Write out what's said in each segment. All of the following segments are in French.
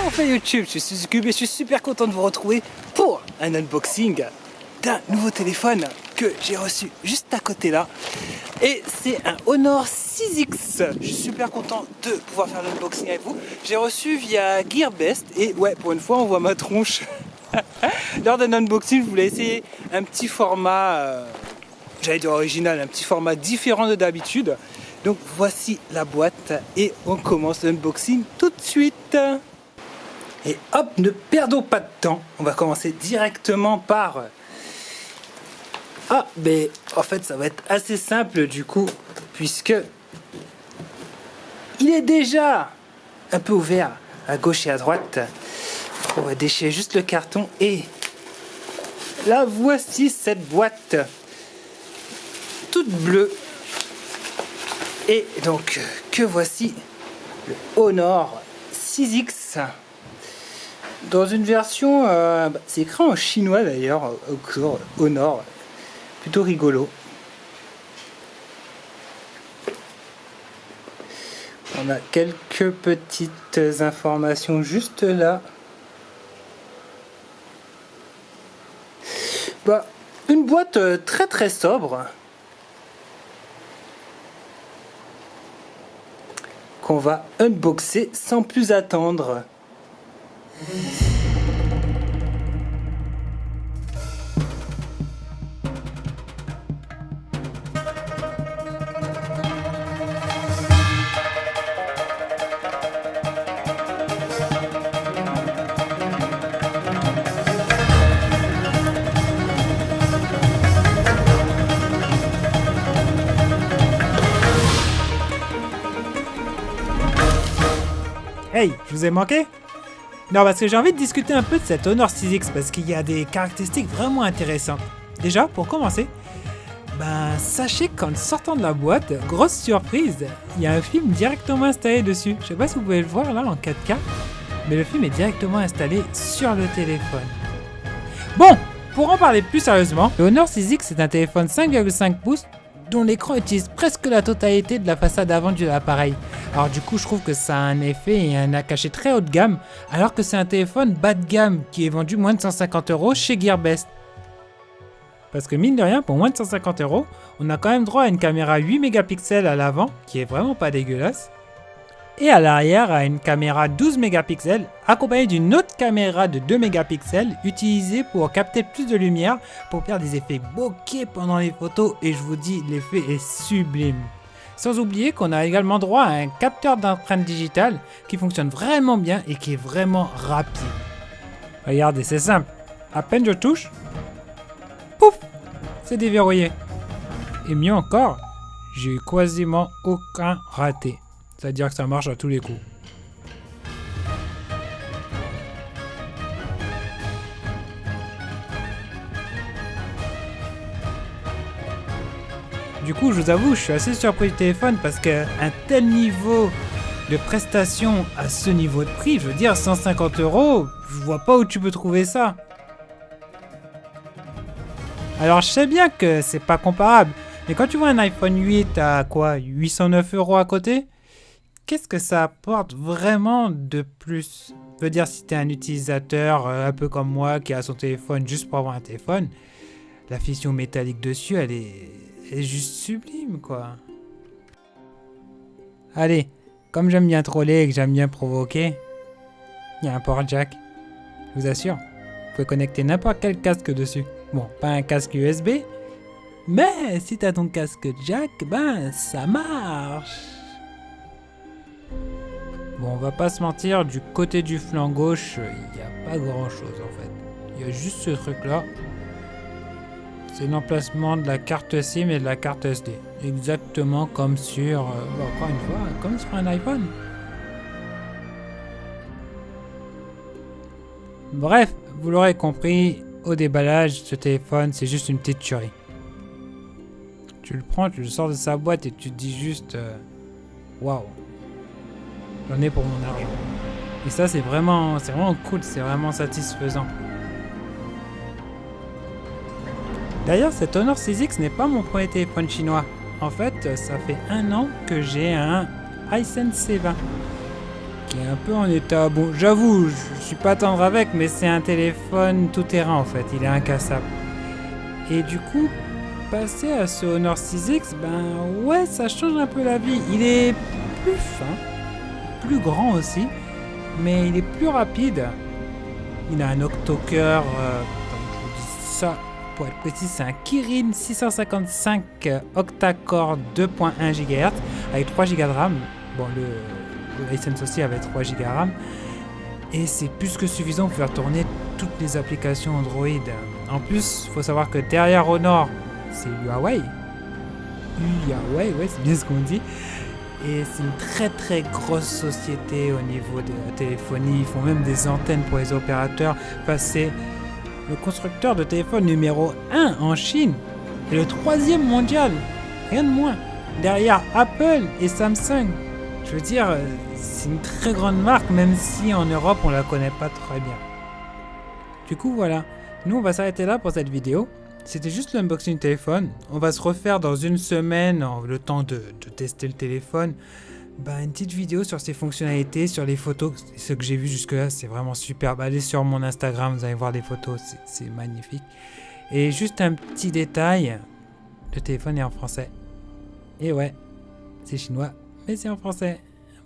Enfin YouTube, je suis Succube et je suis super content de vous retrouver pour un unboxing d'un nouveau téléphone que j'ai reçu juste à côté là. Et c'est un Honor 6X. Je suis super content de pouvoir faire l'unboxing avec vous. J'ai reçu via Gearbest et ouais, pour une fois on voit ma tronche. Lors d'un unboxing, je voulais essayer un petit format, j'allais dire original, un petit format différent de d'habitude. Donc voici la boîte et on commence l'unboxing tout de suite. Et hop, ne perdons pas de temps, on va commencer directement par... Ah, mais en fait ça va être assez simple du coup, puisque il est déjà un peu ouvert à gauche et à droite. On va déchirer juste le carton et là voici cette boîte toute bleue. Et donc que voici le Honor 6X dans une version, c'est écrit en chinois d'ailleurs, Honor, plutôt rigolo. On a quelques petites informations juste là. Une boîte très très sobre qu'on va unboxer sans plus attendre. Hey, je vous ai manqué? Non, parce que j'ai envie de discuter un peu de cette Honor 6X parce qu'il y a des caractéristiques vraiment intéressantes. Déjà, pour commencer, sachez qu'en sortant de la boîte, grosse surprise, il y a un film directement installé dessus. Je sais pas si vous pouvez le voir là en 4K, mais le film est directement installé sur le téléphone. Bon, pour en parler plus sérieusement, le Honor 6X est un téléphone 5,5 pouces dont l'écran utilise presque la totalité de la façade avant de l'appareil. Alors du coup, je trouve que ça a un effet et un cachet très haut de gamme, alors que c'est un téléphone bas de gamme qui est vendu moins de 150 € chez Gearbest. Parce que mine de rien, pour moins de 150 €, on a quand même droit à une caméra 8 mégapixels à l'avant, qui est vraiment pas dégueulasse, et à l'arrière à une caméra 12 mégapixels, accompagnée d'une autre caméra de 2 mégapixels, utilisée pour capter plus de lumière, pour faire des effets bokeh pendant les photos, et je vous dis, l'effet est sublime. Sans oublier qu'on a également droit à un capteur d'empreinte digitale qui fonctionne vraiment bien et qui est vraiment rapide. Regardez, c'est simple. À peine je touche, pouf, c'est déverrouillé. Et mieux encore, j'ai eu quasiment aucun raté. C'est-à-dire que ça marche à tous les coups. Du coup, je vous avoue, je suis assez surpris du téléphone parce qu'un tel niveau de prestation à ce niveau de prix, je veux dire 150 €, je vois pas où tu peux trouver ça. Alors, je sais bien que c'est pas comparable, mais quand tu vois un iPhone 8 à quoi, 809 € à côté, qu'est-ce que ça apporte vraiment de plus? Je veux dire, si t'es un utilisateur un peu comme moi qui a son téléphone juste pour avoir un téléphone, la finition métallique dessus, elle est juste sublime, quoi. Allez, comme j'aime bien troller et que j'aime bien provoquer, il y a un port jack. Je vous assure, vous pouvez connecter n'importe quel casque dessus. Bon, pas un casque USB, mais si t'as ton casque jack, ça marche. Bon, on va pas se mentir, du côté du flanc gauche, il n'y a pas grand chose en fait. Il y a juste ce truc là. C'est l'emplacement de la carte SIM et de la carte SD. Exactement comme sur, encore une fois, comme sur un iPhone. Bref, vous l'aurez compris, au déballage, ce téléphone, c'est juste une petite tuerie. Tu le prends, tu le sors de sa boîte et tu te dis juste, waouh. J'en ai pour mon argent. Et ça, c'est vraiment cool, c'est vraiment satisfaisant. D'ailleurs, cet Honor 6X n'est pas mon premier téléphone chinois. En fait, ça fait 1 an que j'ai un Hisense C20 qui est un peu en état... Bon, j'avoue, je suis pas tendre avec, mais c'est un téléphone tout-terrain en fait, il est incassable. Et du coup, passer à ce Honor 6X, ben ouais, ça change un peu la vie. Il est plus fin, plus grand aussi, mais il est plus rapide. Il a un octo-cœur, je vous dis ça pour être précis, c'est un Kirin 655 octa-core 2.1 GHz avec 3 Go de RAM. Bon, le Hisense aussi avait 3 Go de RAM. Et c'est plus que suffisant pour faire tourner toutes les applications Android. En plus, il faut savoir que derrière Honor, c'est Huawei. Huawei, ouais, c'est bien ce qu'on dit. Et c'est une très très grosse société au niveau de la téléphonie. Ils font même des antennes pour les opérateurs. Enfin, c'est le constructeur de téléphone numéro 1 en Chine et le 3e mondial. Rien de moins. Derrière Apple et Samsung. Je veux dire, c'est une très grande marque, même si en Europe on la connaît pas très bien. Du coup, voilà. Nous, on va s'arrêter là pour cette vidéo. C'était juste l'unboxing du téléphone. On va se refaire dans une semaine, le temps de tester le téléphone. Une petite vidéo sur ses fonctionnalités, sur les photos. Ce que j'ai vu jusque-là, c'est vraiment super. Allez sur mon Instagram, vous allez voir des photos, c'est magnifique. Et juste un petit détail, le téléphone est en français. Et ouais, c'est chinois, mais c'est en français.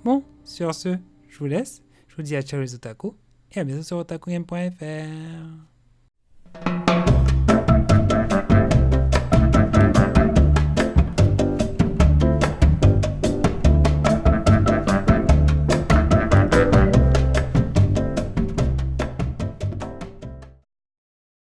Bon, sur ce, je vous laisse. Je vous dis à ciao les otaku. Et à bientôt sur otakugame.fr.